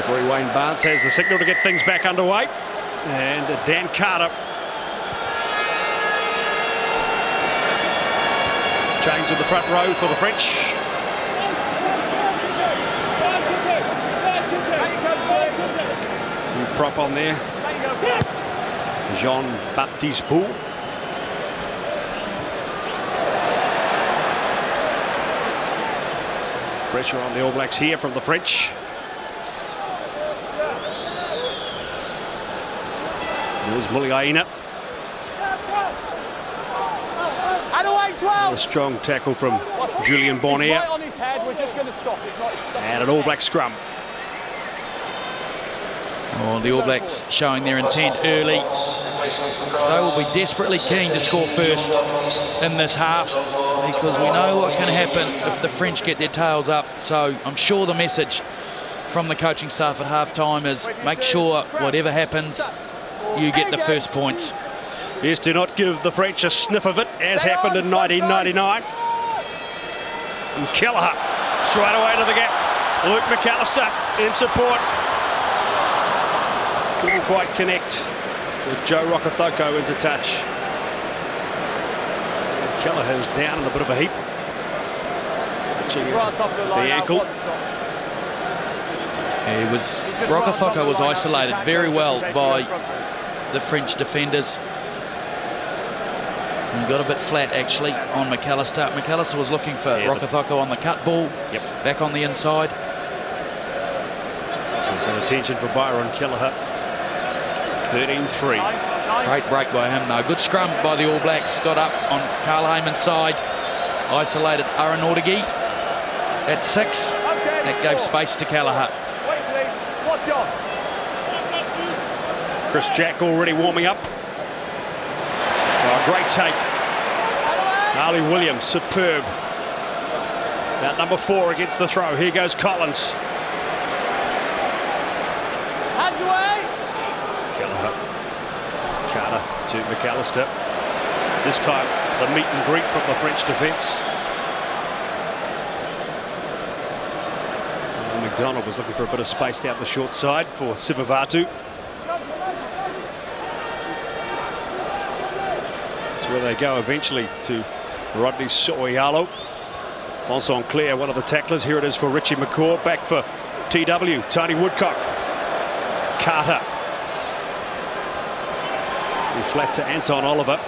Referee Wayne Barnes has the signal to get things back underway. And Dan Carter. Change in the front row for the French. New prop on there. Jean-Baptiste Bou. Pressure on the All Blacks here from the French. There's Muliaina. A strong tackle from Julian Bonnier. And an All Black scrum. Oh, the All Blacks showing their intent early. They will be desperately keen to score first in this half, because we know what can happen if the French get their tails up. So I'm sure the message from the coaching staff at half-time is make sure whatever happens, you get the first points. Yes, do not give the French a sniff of it, as happened in 1999. And Kelleher straight away to the gap. Luke McAllister in support. Couldn't quite connect with Joe Rokothoko into touch. And Kelleher is down in a bit of a heap. The ankle. Rokothoko was isolated very well by the French defenders. He got a bit flat actually on McAllister. McAllister was looking for Rokothoko on the cut ball. Back on the inside. So some attention for Byron Kelleher. 13-3. Great break by him though. Good scrum by the All Blacks. Got up on Carl Heyman's side. Isolated Aaron Ortegi at 6. That gave space to Kelleher. Watch on. Chris Jack already warming up. Oh, great take. Ali Williams, superb. Now number 4 against the throw. Here goes Collins. Hands away. Kelleher. Carter to McAllister. This time the meet and greet from the French defence. McDonald was looking for a bit of space down the short side for Sivivatu. That's where they go eventually to Rodney So'oialo. Fonson Clare, one of the tacklers. Here it is for Richie McCaw. Back for TW, Tony Woodcock. Carter. Flat to Anton Oliver.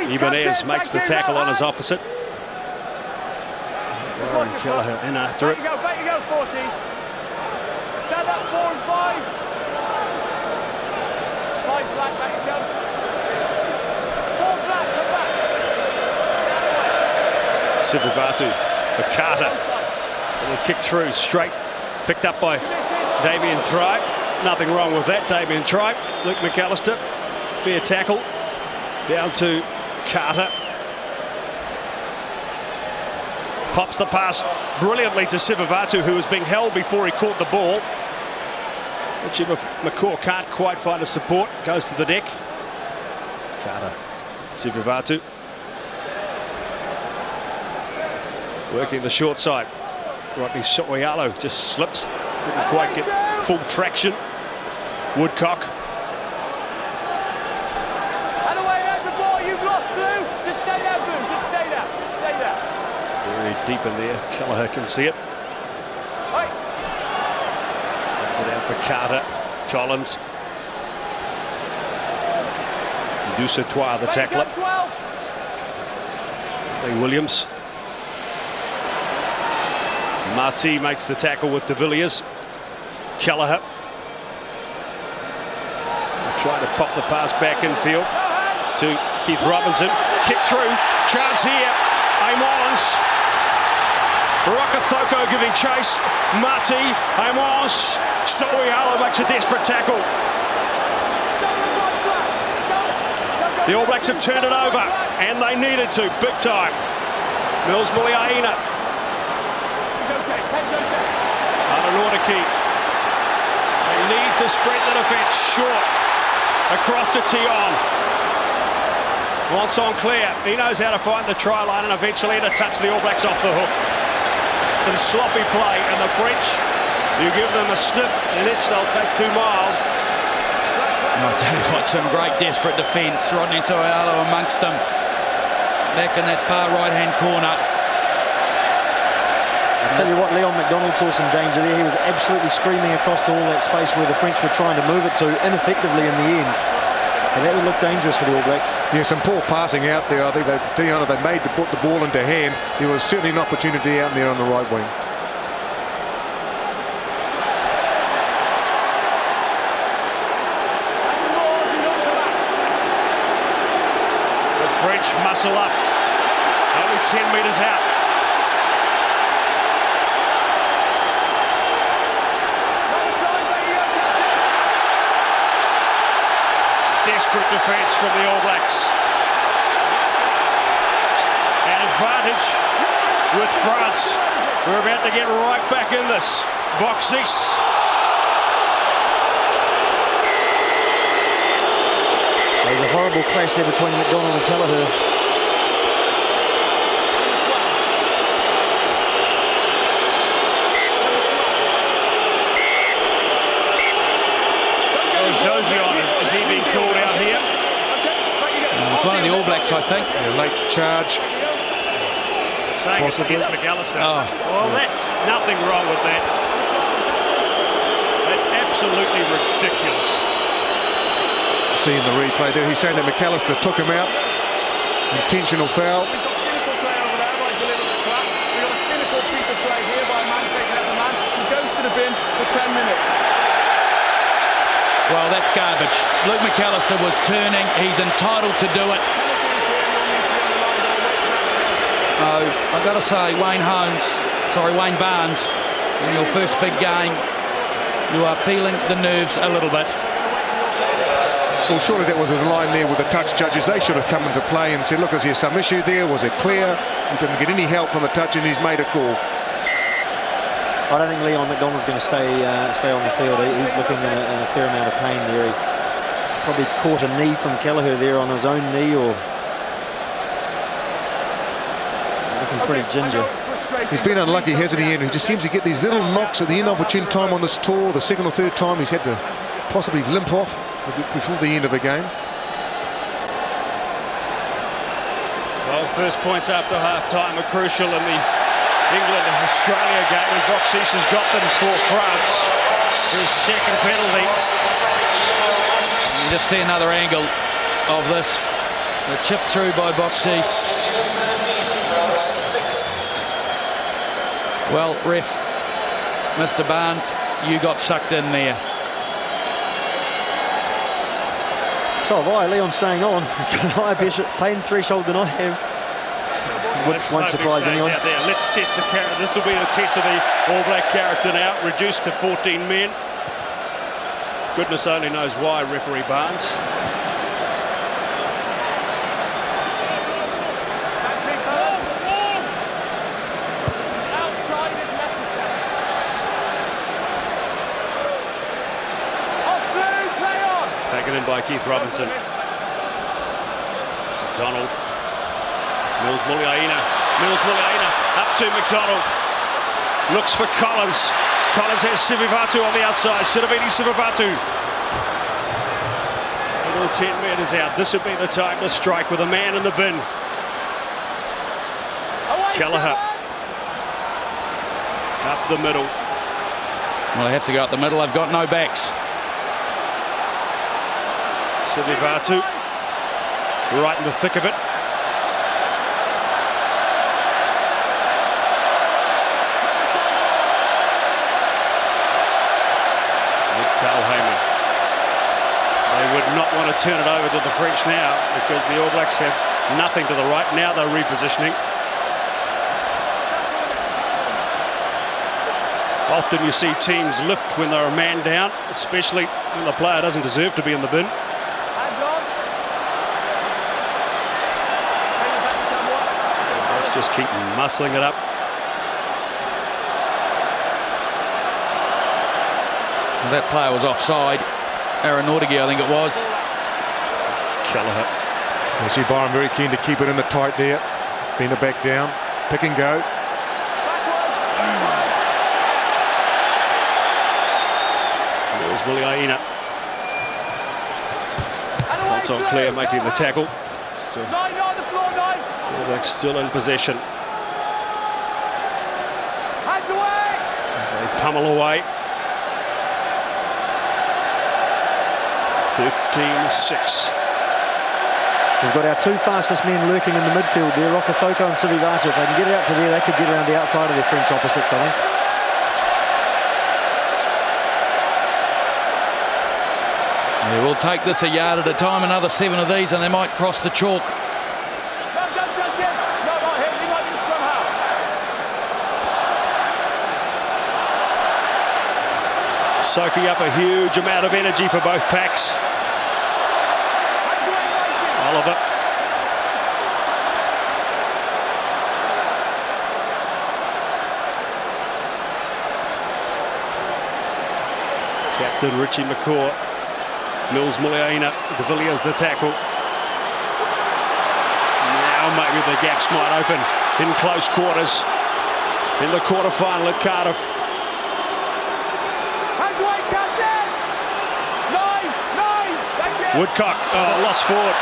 Ibanez makes the tackle on his opposite. Byron Kelleher in after it. Back you go, 40. Stand up, 4 and 5. 5 black, back you go. 4 black, come back. Sivivatu for Carter. Little kick through, straight. Picked up by Damien Tripe. Nothing wrong with that, Damien Tripe. Luke McAllister, fair tackle. Down to Carter. Pops the pass brilliantly to Sivivatu, who was being held before he caught the ball. Richie McCaw can't quite find a support. Goes to the deck. Carter. Sivivatu. Working the short side. Rodney So'oialo just slips. Didn't quite get full traction. Woodcock. And away, there's a ball. You've lost, Blue. Just stay there, Blue. Just stay there. Just stay there. Very deep in there. Kelleher can see it. Hands it out for Carter. Collins. Dussetois, the tackler. Williams. Marti makes the tackle with de Villiers. Kelleher. Trying to pop the pass back in field to Keith Robinson. Kick through. Chance here. Amos. Rokothoko giving chase. Marti. Amos. So'oialo makes a desperate tackle. The All Blacks have turned it over, and they needed to, big time. Mills Muliaina. Ortegi. They need to spread the defence short. Across to Tion. Fonson Clare. He knows how to find the try line and eventually to touch the All Blacks off the hook. Some sloppy play, and the French You give them a sniff, and they'll take 2 miles. I tell you what, some great desperate defence. Rodney Soialo amongst them. Back in that far right-hand corner. I tell you what, Leon McDonald saw some danger there. He was absolutely screaming across to all that space where the French were trying to move it to, ineffectively in the end. And that would look dangerous for the All Blacks. Yeah, some poor passing out there. I think they made to put the ball into hand. There was certainly an opportunity out there on the right wing. French muscle up, only 10 metres out. Desperate defence from the All Blacks. An advantage with France. We're about to get right back in this. Box 6. There's a horrible clash there between McDonald and Kelleher. Is he being called out here? It's one of the All Blacks, I think. Late charge. Saying it's against McAllister. Oh. Well, that's nothing wrong with that. That's absolutely ridiculous. Seeing the replay there, he's saying that McAllister took him out. Intentional foul. We've got cynical play over there by delivering the crap. We've got a cynical piece of play here by a man taking out the man who goes to the bin for 10 minutes. Well, that's garbage. Luke McAllister was turning. He's entitled to do it. Oh, I've got to say, Wayne Barnes, in your first big game, you are feeling the nerves a little bit. Well, surely that was a line there with the touch judges. They should have come into play and said, look, is there some issue there? Was it clear? He didn't get any help from the touch and he's made a call. I don't think Leon McDonald's going to stay on the field. He's looking in a fair amount of pain there. He probably caught a knee from Kelleher there on his own knee, or looking pretty ginger. He's been unlucky, hasn't he, Andrew? He just seems to get these little knocks at the end of a chin time on this tour. The second or third time he's had to possibly limp off before the end of a game. Well, first points after half-time are crucial in the England-Australia game, and Box 6 has got them for France. His second penalty. You just see another angle of this. The chip through by Box 6. Well, ref, Mr. Barnes, you got sucked in there. So have I. Leon staying on. He's got a higher pain threshold than I have. Won't surprise anyone. Out there. Let's test the character. This will be a test of the All Black character now, reduced to 14 men. Goodness only knows why, referee Barnes. Taken in by Keith Robinson. McDonald. Mills Muliaina up to McDonald. Looks for Collins. Collins has Sivivatu on the outside. Siravini Sivivatu. Little 10 metres out. This would be the time to strike with a man in the bin. Kelleher. Up the middle. Well, they have to go up the middle. They've got no backs. Sivivatu. Right in the thick of it. They would not want to turn it over to the French now, because the All Blacks have nothing to the right. Now they're repositioning. Often you see teams lift when they're a man down, especially when the player doesn't deserve to be in the bin. Let's just keep muscling it up. That player was offside. Aeronautici, I think it was. Kelleher. You see Byron very keen to keep it in the tight there. Bend it back down. Pick and go. Muliaina. Faults on clear, making the tackle. Still, All Blacks still in possession. Hands away! As they pummel away. 13-6. We've got our two fastest men lurking in the midfield there, Rokethoko and Sivivatu. If they can get it out to there, they could get around the outside of their French opposites, I think. Yeah, we'll take this a yard at a time, another 7 of these, and they might cross the chalk. No, don't touch him. No, not him. He might be the scrum half. Soaking up a huge amount of energy for both packs. Hands away, waiting. Oliver. Captain Richie McCaw. Mills Muliaina, De Villiers the tackle. Now maybe the gaps might open in close quarters in the quarter-final at Cardiff. Hands away, captain. 9. Thank you. Woodcock, lost forward.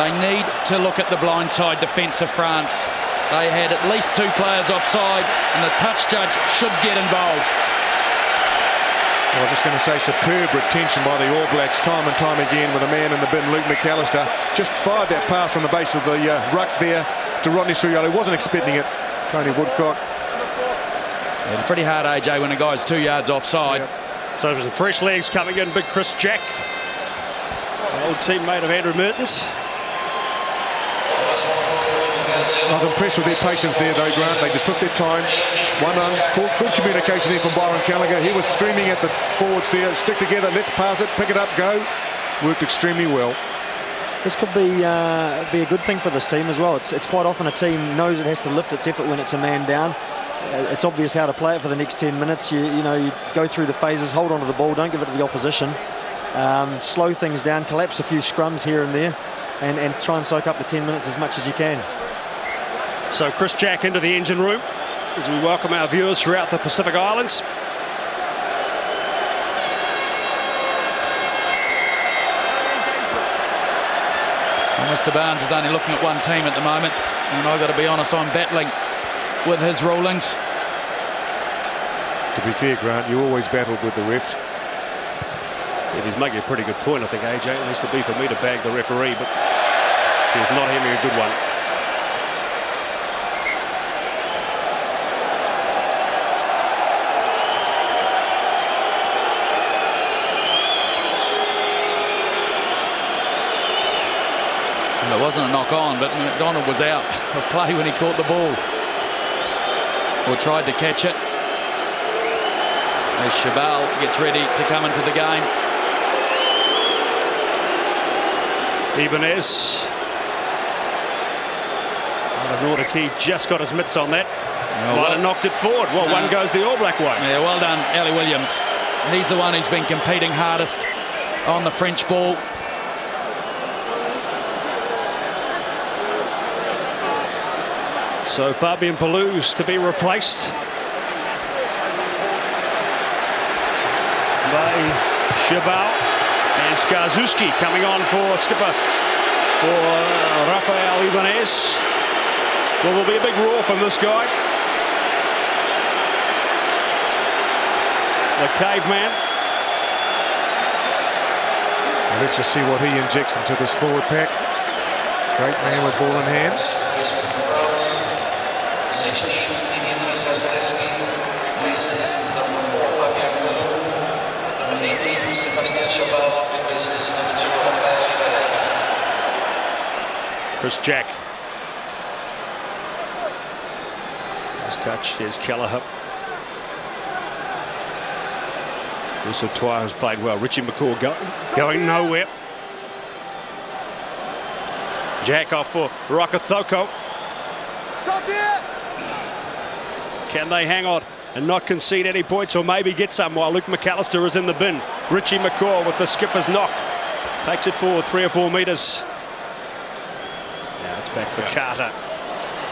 They need to look at the blindside defence of France. They had at least 2 players offside, and the touch judge should get involved. I was just going to say, superb retention by the All Blacks time and time again with a man in the bin, Luke McAllister. Just fired that pass from the base of the ruck there to Rodney Surioli. Wasn't expecting it. Tony Woodcock. Yeah, it's pretty hard, AJ, when a guy's 2 yards offside. Yep. So there's fresh legs coming in. Big Chris Jack, an old teammate of Andrew Mertens. I was impressed with their patience there, though, Grant. They just took their time. One on. Good communication there from Byron Gallagher. He was screaming at the forwards there. Stick together, let's pass it, pick it up, go. Worked extremely well. This could be a good thing for this team as well. It's quite often a team knows it has to lift its effort when it's a man down. It's obvious how to play it for the next 10 minutes. You go through the phases, hold on to the ball, don't give it to the opposition. Slow things down, collapse a few scrums here and there, and try and soak up the 10 minutes as much as you can. So Chris Jack into the engine room as we welcome our viewers throughout the Pacific Islands. Well, Mr. Barnes is only looking at one team at the moment, and I've got to be honest, I'm battling with his rulings. To be fair, Grant, you always battled with the refs. Yeah, he's making a pretty good point, I think, AJ. It needs to be for me to bag the referee, but he's not having a good one. Well, it wasn't a knock on, but McDonald was out of play when he caught the ball, or tried to catch it. As Chabal gets ready to come into the game. Ibanez. Nordique just got his mitts on that. Might have knocked it forward. Well, one goes the All Black way. Yeah, well done, Ali Williams. He's the one who's been competing hardest on the French ball. So Fabien Pelouse to be replaced by Chabal, and Skarzuski coming on for skipper for Rafael Ibanez. Well, there'll be a big roar from this guy, the caveman. Well, let's just see what he injects into this forward pack. Great man with ball in hand. 16, Dimitri Zazelski, Mrs. number 4, Fabien Pelou, number 18, Sebastian Chabal, and Mrs. number 2, Rafael Ibanez. Chris Jack. First touch, here's Kelleher. Also Twy has played well. Richie McCaw going nowhere. Jack off for Rokethoko. Can they hang on and not concede any points, or maybe get some while Luke McAllister is in the bin? Richie McCaw with the skipper's knock. Takes it forward 3 or 4 metres. Now it's back for Carter.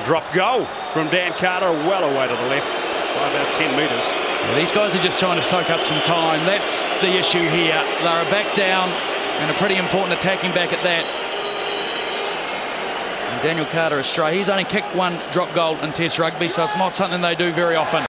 Drop goal from Dan Carter, well away to the left by about 10 10 metres. Well, these guys are just trying to soak up some time. That's the issue here. They're back down and a pretty important attacking back at that. And Daniel Carter astray. He's only kicked one drop goal in Test rugby, so it's not something they do very often.